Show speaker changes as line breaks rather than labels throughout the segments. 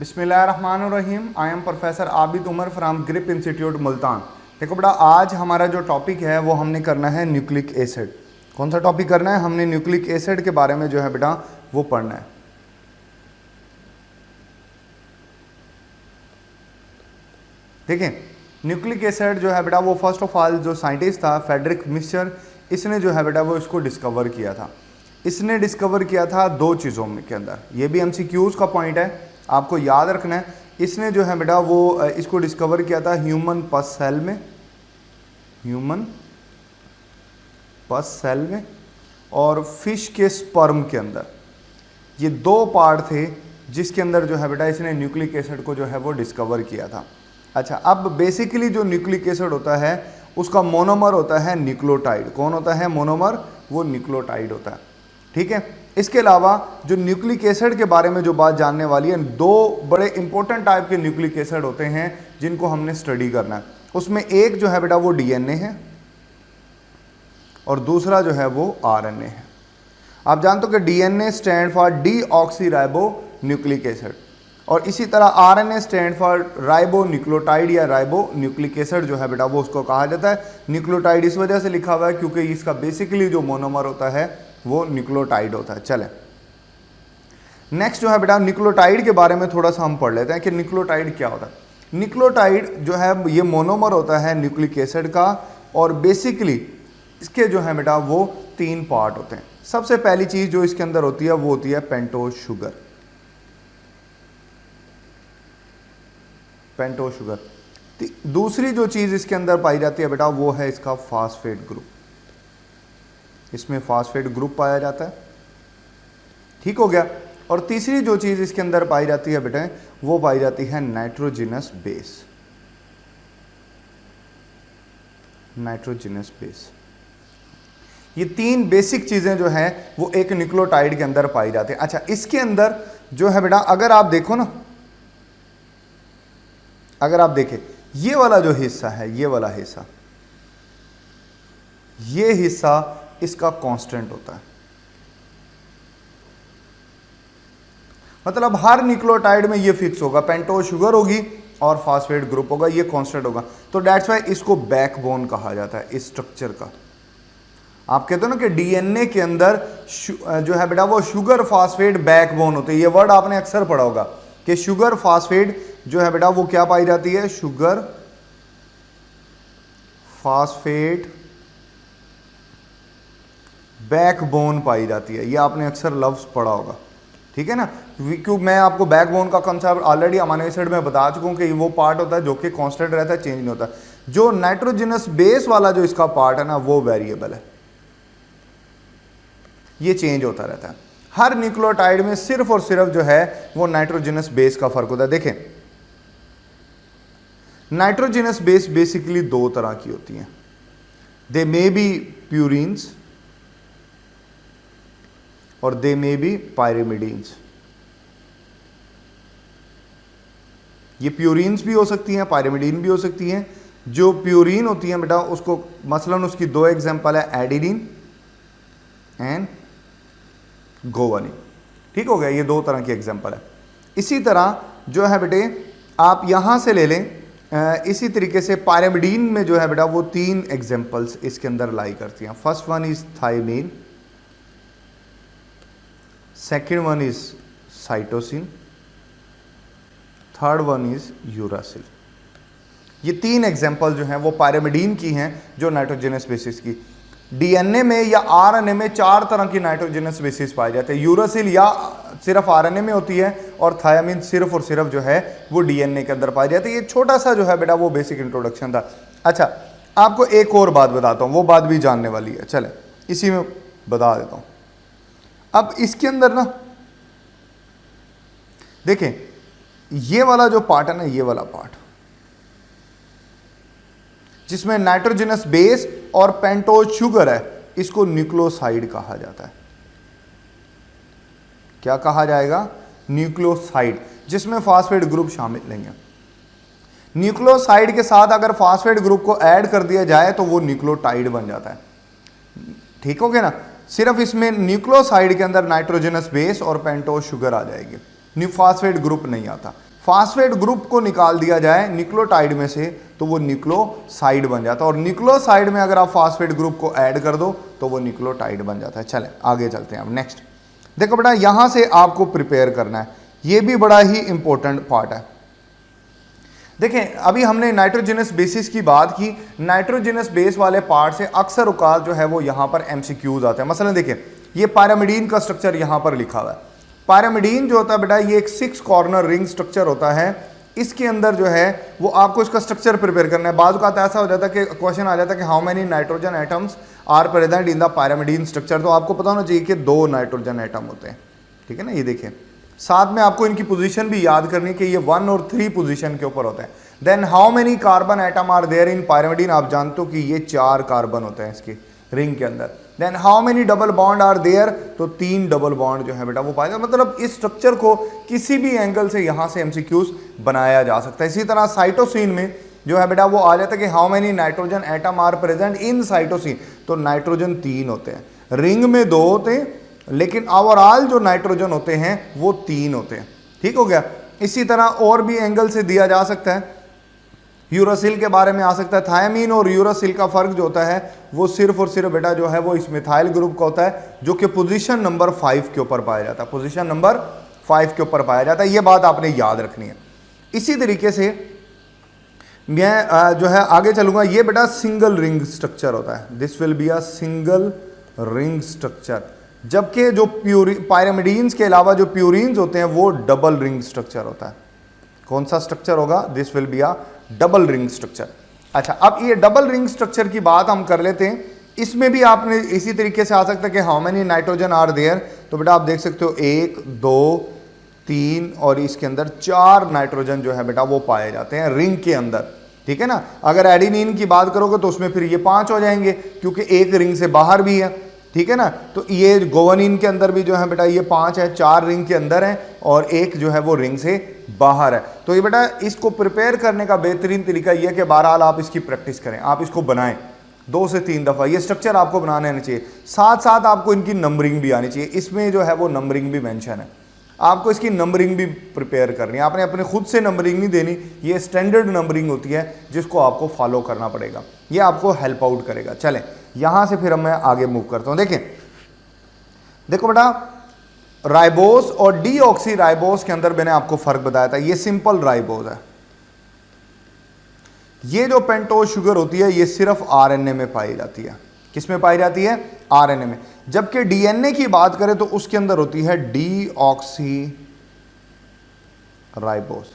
बिस्मिल्लाहिर्रहमानिर्रहीम। I am professor Abid Umar from Grip institute Multan. देखो बेटा, आज हमारा जो टॉपिक है वो हमने करना है न्यूक्लिक एसिड। कौन सा टॉपिक करना है? हमने न्यूक्लिक एसिड के बारे में जो है बेटा वो पढ़ना है। देखिए, न्यूक्लिक एसिड जो है बेटा वो फर्स्ट ऑफ ऑल जो साइंटिस्ट था फ्रेडरिक मिक्सचर, इसने जो है बेटा वो इसको डिस्कवर किया था। इसने डिस्कवर किया था दो चीज़ों में के अंदर। ये भी एमसीक्यूज का पॉइंट है, आपको याद रखना है। इसने जो है बेटा वो इसको डिस्कवर किया था ह्यूमन पस सेल में, ह्यूमन पस सेल में और फिश के स्पर्म के अंदर। ये दो पार्ट थे जिसके अंदर जो है बेटा इसने न्यूक्लिक एसिड को जो है वो डिस्कवर किया था। अच्छा, अब बेसिकली जो न्यूक्लिक एसिड होता है उसका मोनोमर होता है न्यूक्लियोटाइड। कौन होता है मोनोमर? वो न्यूक्लियोटाइड होता है। ठीक है। इसके अलावा जो न्यूक्लिक एसिड के बारे में जो बात जानने वाली है, दो बड़े इंपॉर्टेंट टाइप के न्यूक्लिक एसिड होते हैं जिनको हमने स्टडी करना है। उसमें एक जो है बेटा वो डीएनए है और दूसरा जो है वो आरएनए है। आप जानते हो कि DNA stand for deoxyribo nucleic acid और इसी तरह RNA stand for ribo nucleotide या राइबो न्यूक्लिक एसिड जो है बेटा वो उसको कहा जाता है। न्यूक्लियोटाइड इस वजह से लिखा हुआ है क्योंकि इसका बेसिकली जो मोनोमर होता है वो न्यूक्लियोटाइड होता है। चले नेक्स्ट जो है बेटा न्यूक्लियोटाइड के बारे में थोड़ा सा हम पढ़ लेते हैं कि न्यूक्लियोटाइड क्या होता है। न्यूक्लियोटाइड जो है ये मोनोमर होता है न्यूक्लिक एसिड का और बेसिकली इसके जो है बेटा वो तीन पार्ट होते हैं। सबसे पहली चीज जो इसके अंदर होती है वो होती है पेंटोज शुगर। Pentose sugar. दूसरी जो चीज इसके अंदर पाई जाती है बेटा वो है इसका फास्फेट ग्रुप। इसमें फास्फेट ग्रुप पाया जाता है। ठीक हो गया। और तीसरी जो चीज इसके अंदर पाई जाती है बेटा वो पाई जाती है नाइट्रोजिनस बेस। Nitrogenous base. ये तीन बेसिक चीजें जो है वो एक न्यूक्लियोटाइड के अंदर पाई जाती है। अच्छा, इसके अंदर जो है बेटा अगर आप देखो ना, अगर आप देखें ये वाला जो हिस्सा है, ये वाला हिस्सा, ये हिस्सा इसका कांस्टेंट होता है। मतलब हर न्यूक्लियोटाइड में ये फिक्स होगा, पेंटोज शुगर होगी और फास्फेट ग्रुप होगा, ये कांस्टेंट होगा। तो दैट्स वाई इसको बैकबोन कहा जाता है इस स्ट्रक्चर का। आप कहते हो ना कि डीएनए के अंदर जो है बेटा वो शुगर फास्फेट बैकबोन होते हैं। ये वर्ड आपने अक्सर पढ़ा होगा कि शुगर फास्फेट जो है बेटा वो क्या पाई जाती है? शुगर फास्फेट बैकबोन पाई जाती है। ये आपने अक्सर लफ्ज पढ़ा होगा। ठीक है ना। क्यों मैं आपको बैकबोन का कंसेप्ट ऑलरेडी अमीनो एसिड में बता चुका हूं कि वो पार्ट होता है जो कि कांस्टेंट रहता है, चेंज नहीं होता। जो नाइट्रोजिनस बेस वाला जो इसका पार्ट है ना वो वेरिएबल है, ये चेंज होता रहता है। हर न्यूक्लियोटाइड में सिर्फ और सिर्फ जो है वो नाइट्रोजिनस बेस का फर्क होता है। देखें, नाइट्रोजिनस बेस बेसिकली दो तरह की होती हैं। दे मे बी प्यूरिन्स और दे मे बी पायरिमिडीन्स। ये प्यूरिन्स भी हो सकती हैं, पायरिमिडीन भी हो सकती हैं। जो प्यूरिन होती हैं बेटा उसको मसलन उसकी दो एग्जांपल है, एडिनिन एंड गोवानिन। ठीक हो गया, ये दो तरह की एग्जांपल है। इसी तरह जो है बेटे आप यहां से ले लें, इसी तरीके से पायरिमिडीन में जो है बेटा वो तीन एग्जांपल्स इसके अंदर लाई करती हैं। First one is thymine, second one is cytosine, third one is uracil. ये तीन एग्जांपल जो हैं वो पायरिमिडीन की हैं जो नाइट्रोजिनस बेसिस की। डीएनए में या आरएनए में चार तरह की नाइट्रोजिनस बेसिस पाए जाते हैं। यूरासिल या सिर्फ आरएनए में होती है और थायमीन सिर्फ और सिर्फ जो है वो डीएनए के अंदर पाई जाती है। ये छोटा सा जो है बेटा वो बेसिक इंट्रोडक्शन था। अच्छा, आपको एक और बात बताता हूं, वो बात भी जानने वाली है। चले इसी में बता देता हूं। अब इसके अंदर ना देखें, ये वाला जो पार्ट है ना, ये वाला पार्ट जिसमें नाइट्रोजिनस बेस और पेंटोज शुगर है, इसको न्यूक्लियोसाइड कहा जाता है। क्या कहा जाएगा? न्यूक्लियोसाइड, जिसमें फास्फेट ग्रुप शामिल नहीं है। न्यूक्लियोसाइड के साथ अगर फास्फेट ग्रुप को ऐड कर दिया जाए तो वो न्यूक्लियोटाइड बन जाता है। ठीक हो गया ना। सिर्फ इसमें न्यूक्लियोसाइड के अंदर नाइट्रोजनस बेस और पेंटोज शुगर आ जाएगी, न्यूफॉस्फेट ग्रुप नहीं आता। फास्फेट ग्रुप को निकाल दिया जाए न्यूक्लियोटाइड में से तो वो न्यूक्लियोसाइड बन जाता है, और न्यूक्लियोसाइड में अगर आप फास्फेट ग्रुप को ऐड कर दो तो वो न्यूक्लियोटाइड बन जाता है। चलें आगे चलते हैं अब नेक्स्ट। देखो बेटा यहां से आपको प्रिपेयर करना है, ये भी बड़ा ही इंपॉर्टेंट पार्ट है। देखें अभी हमने नाइट्रोजनस बेसिस की बात की, नाइट्रोजनस बेस वाले पार्ट से अक्सर औकात जो है वो यहाँ पर एमसीक्यूज आते हैं। मसलन देखिए ये पायरामिडीन का स्ट्रक्चर यहाँ पर लिखा हुआ है। पायरामिडीन जो होता है बेटा ये एक 6 कॉर्नर रिंग स्ट्रक्चर होता है। इसके अंदर जो है वो आपको इसका स्ट्रक्चर प्रिपेयर करना है। बाज़ का ऐसा हो जाता है कि क्वेश्चन आ जाता है कि how many nitrogen atoms are present in the pyrimidine structure, तो आपको पता होना चाहिए कि 2 नाइट्रोजन एटम होते हैं, ठीक है ना। ये देखिए साथ में आपको इनकी पोजीशन भी याद करनी कि ये 1 और 3 पोजीशन के ऊपर होते हैं। Then how many carbon atom are there in pyrimidine, आप जानते हो कि ये 4 कार्बन होते हैं इसकी रिंग के अंदर। Then how many double bond are there, तो 3 डबल बॉन्ड जो है बेटा वो पाएगा। मतलब इस स्ट्रक्चर को किसी भी एंगल से यहाँ से एमसीक्यूज बनाया जा सकता है। इसी तरह साइटोसिन में जो है बेटा वो आ जाता है कि how many nitrogen atom are present in cytosine, तो नाइट्रोजन 3 होते हैं, रिंग में 2 होते हैं, लेकिन ओवरऑल जो नाइट्रोजन होते हैं वो 3 होते हैं, ठीक हो गया। इसी तरह और भी एंगल से दिया जा सकता है, यूरासिल के बारे में आ सकता है। थायमीन और यूरासिल का फर्क जो होता है वो सिर्फ और सिर्फ बेटा जो है वो इस मिथाइल ग्रुप का होता है, जो कि पोजीशन नंबर 5 के ऊपर पाया जाता है, पोजीशन नंबर 5 के ऊपर पाया जाता है। ये बात आपने याद रखनी है। इसी तरीके से मैं जो है आगे चलूंगा। ये बेटा सिंगल रिंग स्ट्रक्चर होता है, this will be a single ring structure, जबकि जो पायरामिडीन्स के अलावा जो प्यूरिन्स होते हैं वो डबल रिंग स्ट्रक्चर होता है। कौन सा स्ट्रक्चर होगा, this will be a double ring structure. अच्छा अब ये डबल रिंग स्ट्रक्चर की बात हम कर लेते हैं। इसमें भी आपने इसी तरीके से आ सकता है कि how many nitrogen are there, तो बेटा आप देख सकते हो 1 2 3 और इसके अंदर 4 नाइट्रोजन जो है बेटा वो पाए जाते हैं रिंग के अंदर, ठीक है ना। अगर एडिनिन की बात करोगे तो उसमें फिर ये 5 हो जाएंगे क्योंकि एक रिंग से बाहर भी है, ठीक है ना। तो ये गोवनिन के अंदर भी जो है बेटा ये 5 है, 4 रिंग के अंदर है और एक जो है वो रिंग से बाहर है। तो ये बेटा इसको प्रिपेयर करने का बेहतरीन तरीका ये है कि बहरहाल आप इसकी प्रैक्टिस करें, आप इसको बनाएं 2 से 3 दफ़ा। ये स्ट्रक्चर आपको बनाने आना चाहिए, साथ साथ आपको इनकी नंबरिंग भी आनी चाहिए। इसमें जो है वो नंबरिंग भी मेंशन है, आपको इसकी नंबरिंग भी प्रिपेयर करनी है। आपने अपने खुद से नंबरिंग नहीं देनी, ये स्टैंडर्ड नंबरिंग होती है जिसको आपको फॉलो करना पड़ेगा, ये आपको हेल्प आउट करेगा। चलें यहाँ से फिर मैं आगे मूव करता हूँ। देखें देखो बेटा राइबोस और डीऑक्सी राइबोस के अंदर मैंने आपको फर्क बताया था। ये सिंपल राइबोस है, ये जो पेंटोज शुगर होती है ये सिर्फ आरएनए में पाई जाती है। किस में पाई जाती है, आरएनए में। जबकि डीएनए की बात करें तो उसके अंदर होती है डीऑक्सी राइबोस।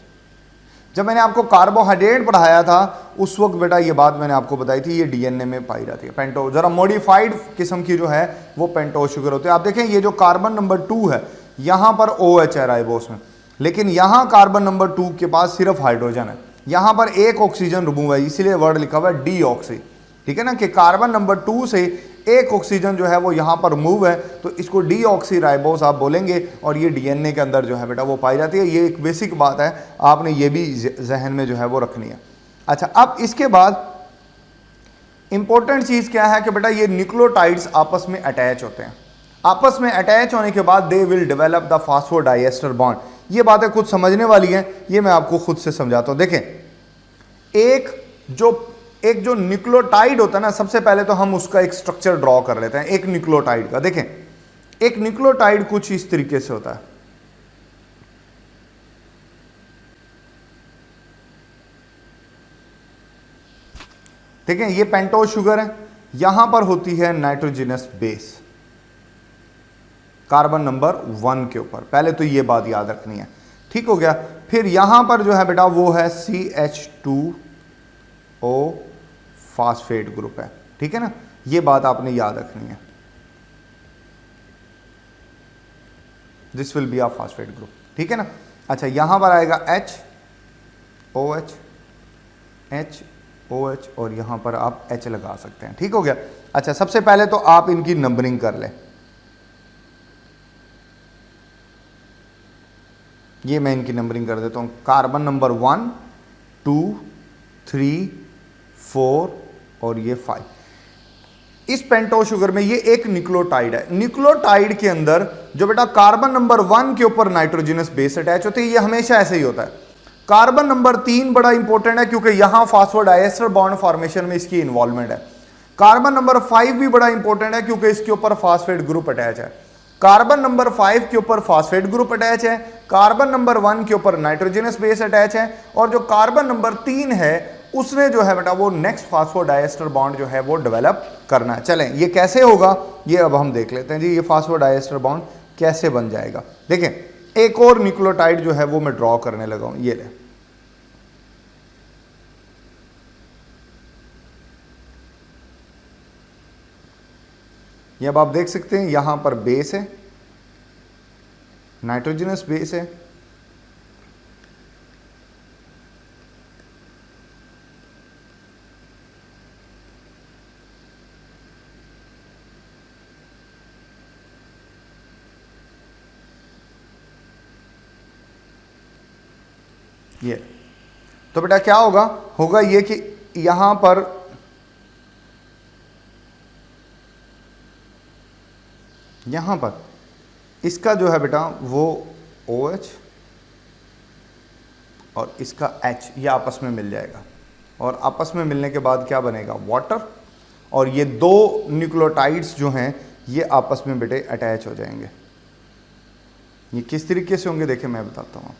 जब मैंने आपको कार्बोहाइड्रेट पढ़ाया था उस वक्त बेटा ये बात मैंने आपको बताई थी, ये डीएनए में पाई जाती है। पेंटो जरा मॉडिफाइड किस्म की जो है वो पेंटोज शुगर होती है। आप देखें ये जो कार्बन नंबर 2 है यहाँ पर OH है राइबोस में, लेकिन यहाँ कार्बन नंबर 2 के पास सिर्फ हाइड्रोजन है, यहाँ पर एक ऑक्सीजन रिमूव है, इसीलिए वर्ड लिखा हुआ है डीऑक्सी, ठीक है ना, कि कार्बन नंबर 2 से एक ऑक्सीजन जो है वो यहाँ पर मूव है, तो इसको डीऑक्सी राइबोस आप बोलेंगे। और ये डीएनए के अंदर जो है बेटा वो पाई जाती है। ये एक बेसिक बात है, आपने ये भी जहन में जो है वो रखनी है। अच्छा अब इसके बाद इंपॉर्टेंट चीज़ क्या है कि बेटा ये न्यूक्लियोटाइड्स आपस में अटैच होते हैं। आपस में अटैच होने के बाद they will develop the फास्फोडाइएस्टर bond. ये बातें कुछ समझने वाली हैं, ये मैं आपको खुद से समझाता हूँ। देखें एक जो न्यूक्लियोटाइड होता है ना, सबसे पहले तो हम उसका एक स्ट्रक्चर ड्रॉ कर लेते हैं एक न्यूक्लियोटाइड का। देखें एक न्यूक्लियोटाइड कुछ इस तरीके से होता है, देखें ये पेंटोज शुगर है, यहां पर होती है नाइट्रोजनस बेस कार्बन नंबर 1 के ऊपर। पहले तो ये बात याद रखनी है, ठीक हो गया। फिर यहां पर जो है बेटा वो है CH2O फास्फेट ग्रुप है, ठीक है ना, ये बात आपने याद रखनी है। This will be a phosphate group, ठीक है ना। अच्छा यहां पर आएगा HOH HOH और यहां पर आप H लगा सकते हैं, ठीक हो गया। अच्छा सबसे पहले तो आप इनकी नंबरिंग कर लें। ये मैं इनकी नंबरिंग कर देता हूं। कार्बन नंबर 1 2 3 4 और ये 5। इस पेंटोज शुगर में ये एक न्यूक्लियोटाइड है। न्यूक्लियोटाइड के अंदर जो बेटा कार्बन नंबर 1 के ऊपर नाइट्रोजनस बेस अटैच होते हैं, ये हमेशा ऐसे ही होता है। कार्बन नंबर 3 बड़ा इंपॉर्टेंट है क्योंकि यहां फास्फोडाइएस्टर बॉन्ड फॉर्मेशन में इसकी इन्वॉल्वमेंट है। कार्बन नंबर 5 भी बड़ा इंपॉर्टेंट है क्योंकि इसके ऊपर फास्फेट ग्रुप अटैच है। कार्बन नंबर 5 के ऊपर फास्फेट ग्रुप अटैच है, कार्बन नंबर 1 के ऊपर नाइट्रोजनस बेस अटैच है, और जो कार्बन नंबर 3 है उसने जो है बेटा वो नेक्स्ट फास्फोडाइएस्टर बॉन्ड जो है वो डेवलप करना है। चलें ये कैसे होगा ये अब हम देख लेते हैं जी, ये फास्फोडाइएस्टर बॉन्ड कैसे बन जाएगा। देखें एक और न्यूक्लियोटाइड जो है वो मैं ड्रॉ करने लगा हूं, ये ले, ये अब आप देख सकते हैं यहां पर बेस है, नाइट्रोजनस बेस है, ये तो बेटा क्या होगा, होगा ये कि यहां पर इसका जो है बेटा वो OH और इसका H ये आपस में मिल जाएगा, और आपस में मिलने के बाद क्या बनेगा, वाटर, और ये दो न्यूक्लियोटाइड्स जो हैं ये आपस में बेटे अटैच हो जाएंगे। ये किस तरीके से होंगे देखिए मैं बताता हूँ।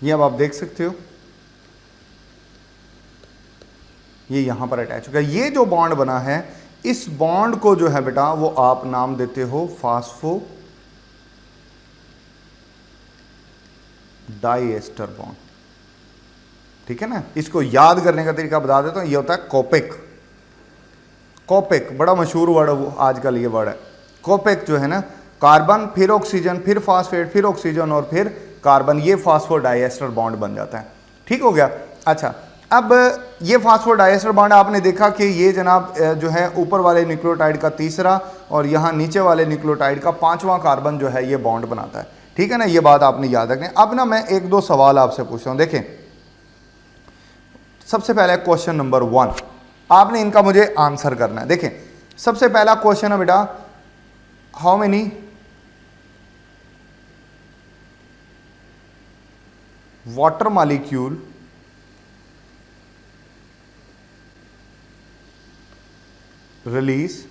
ये अब आप देख सकते हो ये यहां पर अटैच हो गया। ये जो बॉन्ड बना है इस बॉन्ड को जो है बेटा वो आप नाम देते हो फास्फो डाइएस्टर बॉन्ड, ठीक है ना। इसको याद करने का तरीका बता देता हूं, ये होता है कोपेक। कोपेक बड़ा मशहूर वर्ड आजकल ये वर्ड है कोपेक, जो है ना, कार्बन फिर ऑक्सीजन फिर फास्फेट फिर ऑक्सीजन और फिर कार्बन, ये फास्फोडाइएस्टर बॉन्ड बन जाता है। ठीक हो गया। अच्छा अब ये फास्फोडाइएस्टर बॉन्ड आपने देखा कि ये जनाब जो है ऊपर वाले न्यूक्लियोटाइड का तीसरा और यहाँ नीचे वाले न्यूक्लियोटाइड का पांचवां कार्बन जो है ये बॉन्ड बनाता है, ठीक है ना। ये बात आपने याद रखनी। अब ना मैं एक दो सवाल आपसे पूछता हूँ। देखें सबसे पहले क्वेश्चन नंबर 1, आपने इनका मुझे आंसर करना है। देखें सबसे पहला क्वेश्चन है बेटा, how many water molecule release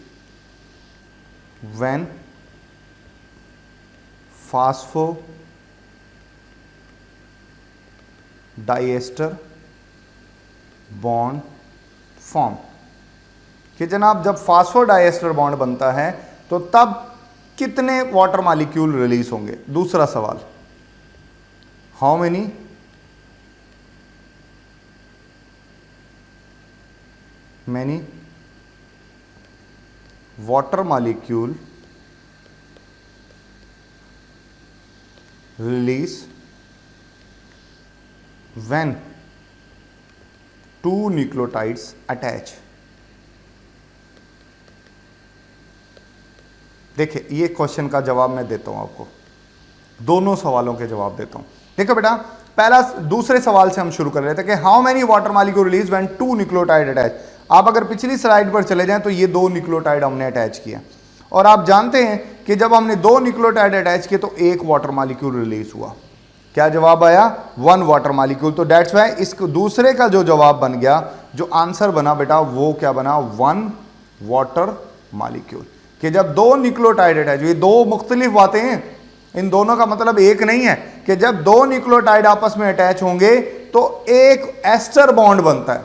when phosphodiester bond form, कि जनाब जब फास्फोडाइएस्टर बॉन्ड बनता है तो तब कितने वाटर मॉलिक्यूल रिलीज होंगे। दूसरा सवाल, how many water molecule release when two nucleotides attach। देखिए ये क्वेश्चन का जवाब मैं देता हूं आपको, दोनों सवालों के जवाब देता हूं। देखो बेटा पहला दूसरे सवाल से हम शुरू कर रहे थे कि how many water molecule release when two nucleotide attach. आप अगर पिछली स्लाइड पर चले जाएं तो ये दो न्यूक्लियोटाइड हमने अटैच किया, और आप जानते हैं कि जब हमने दो न्यूक्लियोटाइड अटैच किए तो एक वाटर मॉलिक्यूल रिलीज हुआ। क्या जवाब आया, 1 वाटर मॉलिक्यूल। तो डेट्स वाई इसको दूसरे का जो जवाब बन गया, जो आंसर बना बेटा वो क्या बना, 1 वाटर मॉलिक्यूल। कि जब दो न्यूक्लियोटाइड अटैच हुए, दो मुख्तलिफ बातें हैं, इन दोनों का मतलब एक नहीं है कि जब दो न्यूक्लियोटाइड आपस में अटैच होंगे तो एक एस्टर बॉन्ड बनता है,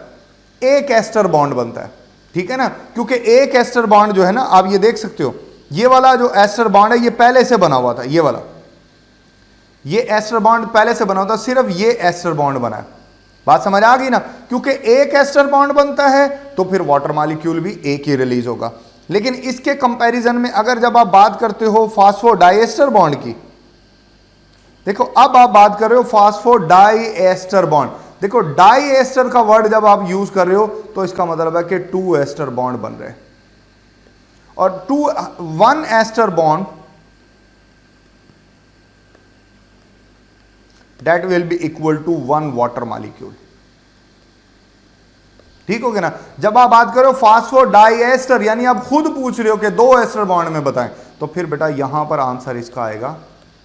एक एस्टर बॉन्ड बनता है, ठीक है ना। क्योंकि एक एस्टर बॉन्ड जो है ना, आप ये देख सकते हो ये वाला जो एस्टर बॉन्ड है ये पहले से बना हुआ था, ये वाला, ये एस्टर बॉन्ड पहले से बना हुआ था, सिर्फ ये एस्टर बॉन्ड बना है। बात समझ आ गई ना। क्योंकि एक एस्टर बॉन्ड बनता है तो फिर वाटर मॉलिक्यूल भी एक ही रिलीज होगा। लेकिन इसके कंपैरिजन में अगर जब आप बात करते हो फास्फोडाइएस्टर बॉन्ड की, देखो अब आप बात कर रहे हो फास्फोडाइएस्टर बॉन्ड। देखो डाई एस्टर का वर्ड जब आप यूज कर रहे हो तो इसका मतलब है कि 2 एस्टर बॉन्ड बन रहे हैं, और 1 ester bond that will be equal to 1 water molecule. ठीक हो गया ना। जब आप बात करो फास्फोडाइएस्टर, यानी आप खुद पूछ रहे हो कि 2 एस्टर बॉन्ड में बताएं, तो फिर बेटा यहां पर आंसर इसका आएगा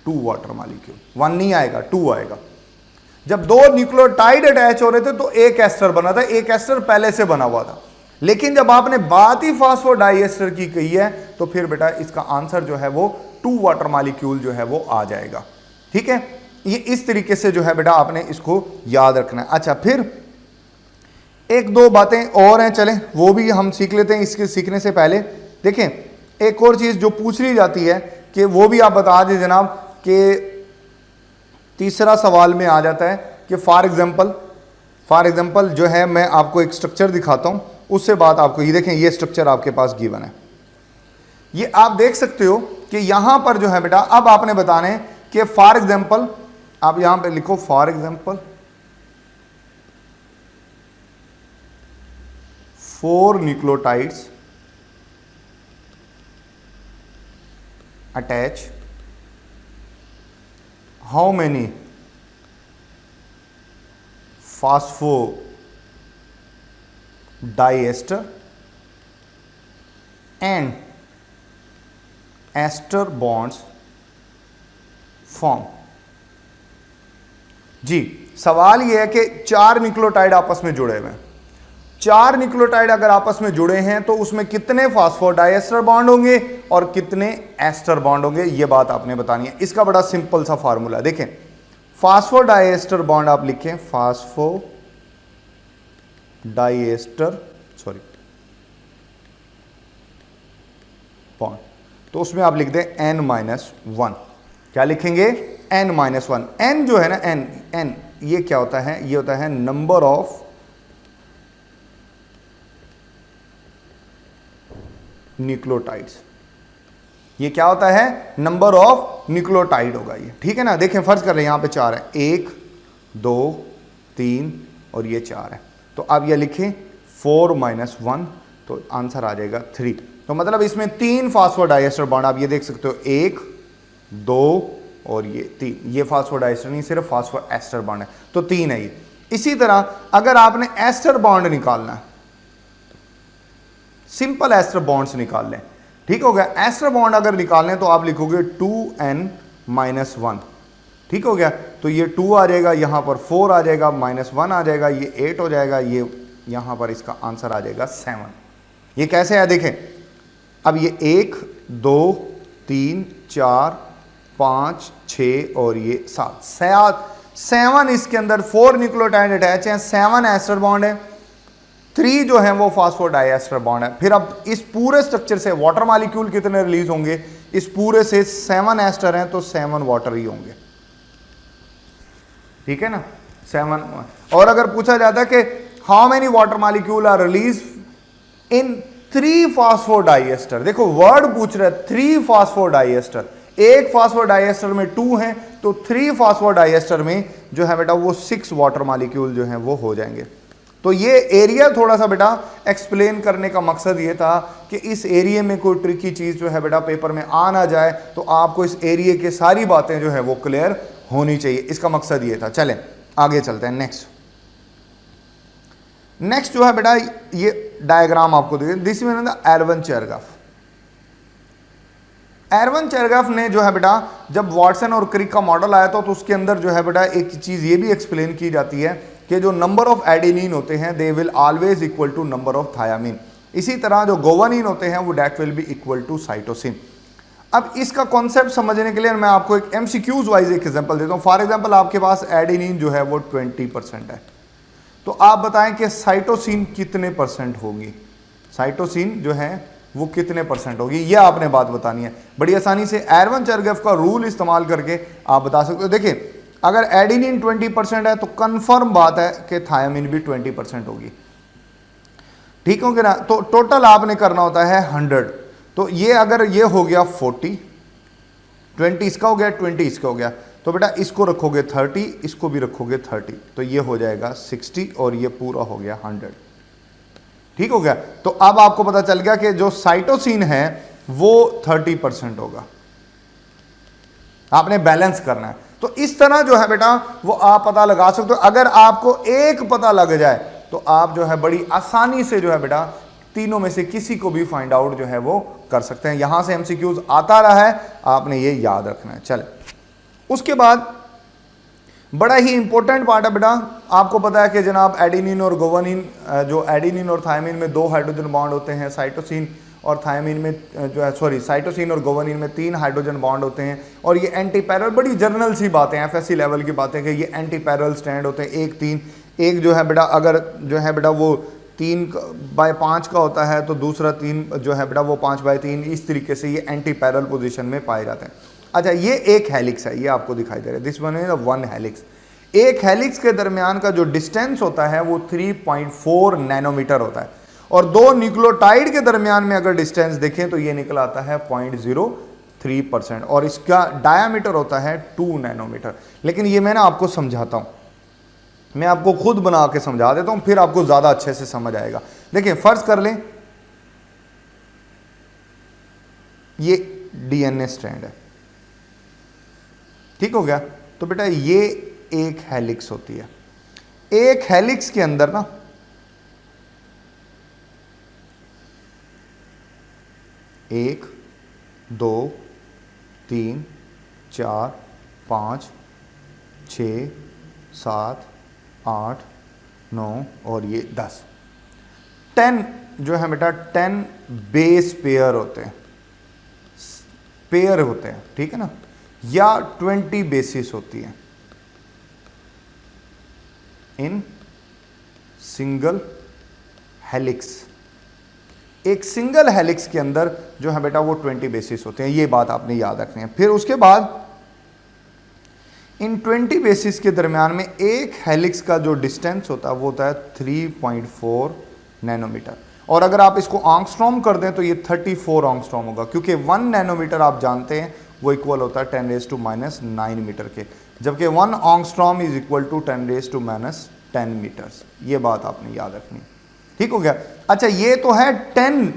2 वाटर मॉलिक्यूल, 1 नहीं आएगा, 2 आएगा। जब 2 न्यूक्लियोटाइड अटैच हो रहे थे तो एक एस्टर बना था, एक एस्टर पहले से बना हुआ था। लेकिन जब आपने बात ही फास्फोडाइएस्टर की कही है तो फिर बेटा इसका आंसर जो है वो 2 वाटर मॉलिक्यूल जो है वो आ जाएगा। ठीक है, ये इस तरीके से जो है बेटा आपने इसको याद रखना है। अच्छा, फिर एक दो बातें और हैं, चलें वो भी हम सीख लेते हैं। इसके सीखने से पहले देखें एक और चीज जो पूछ ली जाती है कि वो भी आप बता दें जनाब, कि तीसरा सवाल में आ जाता है कि फॉर एग्जांपल जो है, मैं आपको एक स्ट्रक्चर दिखाता हूं, उससे बात आपको ये देखें, ये स्ट्रक्चर आपके पास गिवन है, ये आप देख सकते हो कि यहां पर जो है बेटा अब आपने बताना है कि फॉर एग्जांपल, आप यहां पे लिखो for example 4 nucleotides attach how many phosphodiester and ester bonds form। जी, सवाल यह है कि 4 न्यूक्लियोटाइड आपस में जुड़े हुए हैं, 4 न्यूक्लियोटाइड अगर आपस में जुड़े हैं तो उसमें कितने फास्फोडाइएस्टर बॉन्ड होंगे और कितने एस्टर बॉन्ड होंगे, ये बात आपने बतानी है। इसका बड़ा सिंपल सा फार्मूला देखें, फास्फोडाइएस्टर बॉन्ड आप लिखें, बॉन्ड, तो उसमें आप लिख दें n-1। क्या लिखेंगे? n-1। n जो है ना, n ये क्या होता है? ये होता है नंबर ऑफ न्यूक्लियोटाइड्स। ये क्या होता है? नंबर ऑफ न्यूक्लियोटाइड होगा ये। ठीक है ना। देखें फर्ज कर रहे हैं यहां पे 4 है, 1 2 3 और ये 4 है, तो आप ये लिखें 4 - 1, तो आंसर आ जाएगा 3। तो मतलब इसमें 3 फास्फोडाइएस्टर बॉन्ड आप ये देख सकते हो, 1 2 और ये 3। ये फास्फोडाइएस्टर नहीं, सिर्फ फास्फोएस्टर बॉन्ड है, तो 3 है ये। इसी तरह अगर आपने एस्टर बॉन्ड निकालना है, सिंपल एस्टर बॉन्ड्स निकाल लें, ठीक हो गया। एस्टर बॉन्ड अगर निकालने तो आप लिखोगे 2n-1, ठीक हो गया। तो ये 2 आ जाएगा, यहां पर 4 आ जाएगा, -1 आ जाएगा, ये 8 हो जाएगा, ये यहां पर इसका आंसर आ जाएगा 7। ये कैसे है देखें, अब ये 1 2 3 4 5 6 और ये 7 इसके अंदर 4 न्यूक्लियोटाइड अटैच हैं, 7 एस्टर बॉन्ड है, 3 जो है वो फास्फोडाइएस्टर बॉन्ड है। फिर अब इस पूरे स्ट्रक्चर से वाटर मॉलिक्यूल कितने रिलीज होंगे? इस पूरे से 7 एस्टर हैं तो 7 वाटर ही होंगे, ठीक है ना, 7। और अगर पूछा जाता है कि how many water molecule are release in 3 phosphodiester, देखो वर्ड पूछ रहा है 3 फास्फोडाइएस्टर, एक फास्फोडाइएस्टर में 2 हैं, तो 3 फास्फोडाइएस्टर में जो है बेटा वो 6 वाटर मॉलिक्यूल जो हैं वो हो जाएंगे। तो ये एरिया थोड़ा सा बेटा एक्सप्लेन करने का मकसद ये था कि इस एरिया में कोई ट्रिकी चीज जो है बेटा पेपर में आ ना जाए, तो आपको इस एरिया के सारी बातें जो है वो क्लियर होनी चाहिए, इसका मकसद ये था। चलें आगे चलते हैं। नेक्स्ट जो है बेटा ये डायग्राम आपको देखिए, दिस मीन द एरवन चेरगॉफ ने जो है बेटा जब वाटसन और क्रिक का मॉडल आया था तो उसके अंदर जो है बेटा एक चीज ये भी एक्सप्लेन की जाती है कि जो नंबर ऑफ एडेनिन होते हैं they will always equal to number of thymine. इसी तरह जो गोवानिन होते हैं वो that will be equal to cytosine. अब इसका कॉन्सेप्ट समझने के लिए मैं आपको एक एमसीक्यूज वाइज एक एग्जांपल देता हूं। फॉर एग्जांपल आपके पास एडेनिन जो है वो 20% है, तो आप बताएं कि साइटोसिन कितने परसेंट होगी, साइटोसिन जो है वो कितने परसेंट होगी, ये आपने बात बतानी है। बड़ी आसानी से एरवन चेरगॉफ का रूल इस्तेमाल करके आप बता सकते हो। देखिए अगर एडेनिन 20% है तो कंफर्म बात है कि थायामीन भी 20% होगी, ठीक हो गया ना। तो टोटल आपने करना होता है 100, तो ये अगर ये हो गया 40, 20 इसका हो गया, 20 इसका हो गया, तो तो बेटा इसको रखोगे 30, इसको भी रखोगे 30, तो ये हो जाएगा 60 और ये पूरा हो गया 100। ठीक हो गया। तो अब आपको पता चल गया कि जो साइटोसिन है वो 30% होगा। आपने बैलेंस करना है। तो इस तरह जो है बेटा वो आप पता लगा सकते हो। अगर आपको एक पता लग जाए तो आप जो है बड़ी आसानी से जो है बेटा तीनों में से किसी को भी फाइंड आउट जो है वो कर सकते हैं। यहां से एमसीक्यूज आता रहा है, आपने ये याद रखना है। चले, उसके बाद बड़ा ही इंपॉर्टेंट पार्ट है बेटा, आपको पता है कि जनाब एडेनिन और गुवानिन, जो एडेनिन और थायमिन में 2 हाइड्रोजन बॉन्ड होते हैं, साइटोसिन और थायमिन में जो है साइटोसिन और गुवानिन में 3 हाइड्रोजन बॉन्ड होते हैं। और ये एंटी पैरल, बड़ी जर्नल सी बातें, एफएससी लेवल की बातें कि ये एंटी पैरल स्टैंड होते हैं। 1 3 एक जो है बेटा, अगर जो है बेटा वो 3/5 का होता है तो दूसरा 3 जो है बेटा वो 5/3, इस तरीके से ये एंटी पैरल पोजीशन में पाए जाते हैं। अच्छा, ये एक हेलिक्स है, ये आपको दिखाई दे रहा है, दिस वन इज 1 हेलिक्स। एक हेलिक्स के दरमियान का जो डिस्टेंस होता है वो 3.4 नैनोमीटर होता है। और 2 न्यूक्लियोटाइड के दरमियान में अगर डिस्टेंस देखें तो ये निकल आता है 0.03%, और इसका डायामीटर होता है 2 नैनोमीटर। लेकिन ये मैं ना आपको समझाता हूं, मैं आपको खुद बना के समझा देता हूं, फिर आपको ज्यादा अच्छे से समझ आएगा। देखिए, फर्ज कर लें ये डीएनए स्ट्रैंड है, ठीक हो गया। तो बेटा ये एक हेलिक्स होती है। एक हेलिक्स के अंदर ना 1 2 3 4 5 6 7 8 9 और ये 10 जो है बेटा 10 बेस पेयर होते हैं, पेयर होते हैं, ठीक है ना, या 20 बेसिस होती है इन सिंगल हेलिक्स। एक सिंगल हेलिक्स के अंदर जो है बेटा वो 20 बेसिस होते हैं, ये बात आपने याद रखनी है। फिर उसके बाद इन 20 बेसिस के दरमियान में एक हेलिक्स का जो डिस्टेंस होता है वो होता है 3.4 नैनोमीटर। और अगर आप इसको आंगस्ट्रॉम कर दें तो ये 34 आंगस्ट्रॉम होगा, क्योंकि 1 नैनोमीटर आप जानते हैं वो इक्वल होता है 10⁻⁻⁹ मीटर के, जबकि 1 angstrom is equal to 10⁻⁻10 metres. ये बात आपने याद रखनी, ठीक हो गया। अच्छा, ये तो है 10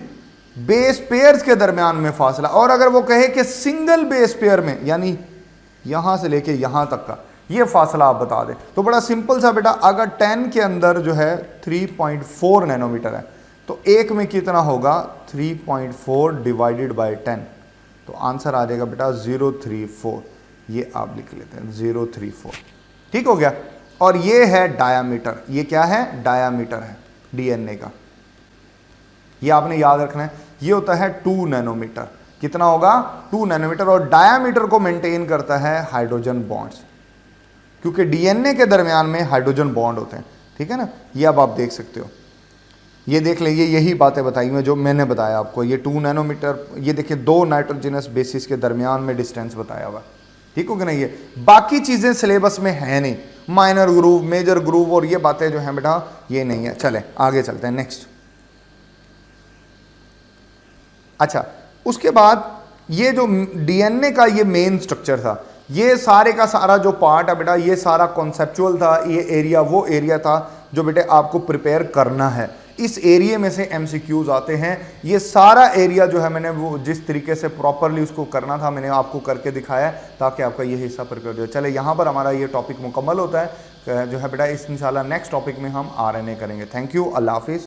बेस पेयर्स के दरमियान में फासला। और अगर वो कहे कि सिंगल बेस पेयर में, यानी यहां से लेके यहां तक का ये फासला आप बता दें, तो बड़ा सिंपल सा बेटा, अगर 10 के अंदर जो है 3.4 नैनोमीटर है तो एक में कितना होगा 3.4 डिवाइडेड बाय 10, तो आंसर आ जाएगा बेटा 034। ये आप लिख लेते हैं 034, ठीक हो गया। और ये है डायामीटर, ये क्या है, डायामीटर है डीएनए का, ये आपने याद रखना है। ये होता है 2 नैनोमीटर, कितना होगा 2 नैनोमीटर। और डायामीटर को मेंटेन करता है हाइड्रोजन बॉन्ड्स, क्योंकि डीएनए के दरमियान में हाइड्रोजन बॉन्ड होते हैं, ठीक है ना। ये अब आप देख सकते हो, ये देख लेंगे, यही बातें बताई हुई जो मैंने बताया आपको। ये 2 नैनोमीटर, ये देखिए 2 नाइट्रोजनस बेसिस के दरमियान में डिस्टेंस बताया हुआ, ठीक हो गया ना। ये बाकी चीजें सिलेबस में है नहीं, माइनर ग्रूव, मेजर ग्रूव और ये बातें जो हैं बेटा ये नहीं है। चले आगे चलते हैं, नेक्स्ट। अच्छा, उसके बाद ये जो डीएनए का ये मेन स्ट्रक्चर था, ये सारे का सारा जो पार्ट है बेटा, ये सारा कॉन्सेप्चुअल था। ये एरिया वो एरिया था जो बेटे आपको प्रिपेयर करना है। इस एरिया में से एमसीक्यूज आते हैं। ये सारा एरिया जो है मैंने वो जिस तरीके से प्रॉपरली उसको करना था मैंने आपको करके दिखाया है, ताकि आपका ये हिस्सा प्रिपेयर हो। चले, यहाँ पर हमारा ये टॉपिक मुकम्मल होता है जो है बेटा। इस इंशाल्लाह नेक्स्ट टॉपिक में हम आरएनए करेंगे। थैंक यू, अल्लाह हाफिज़।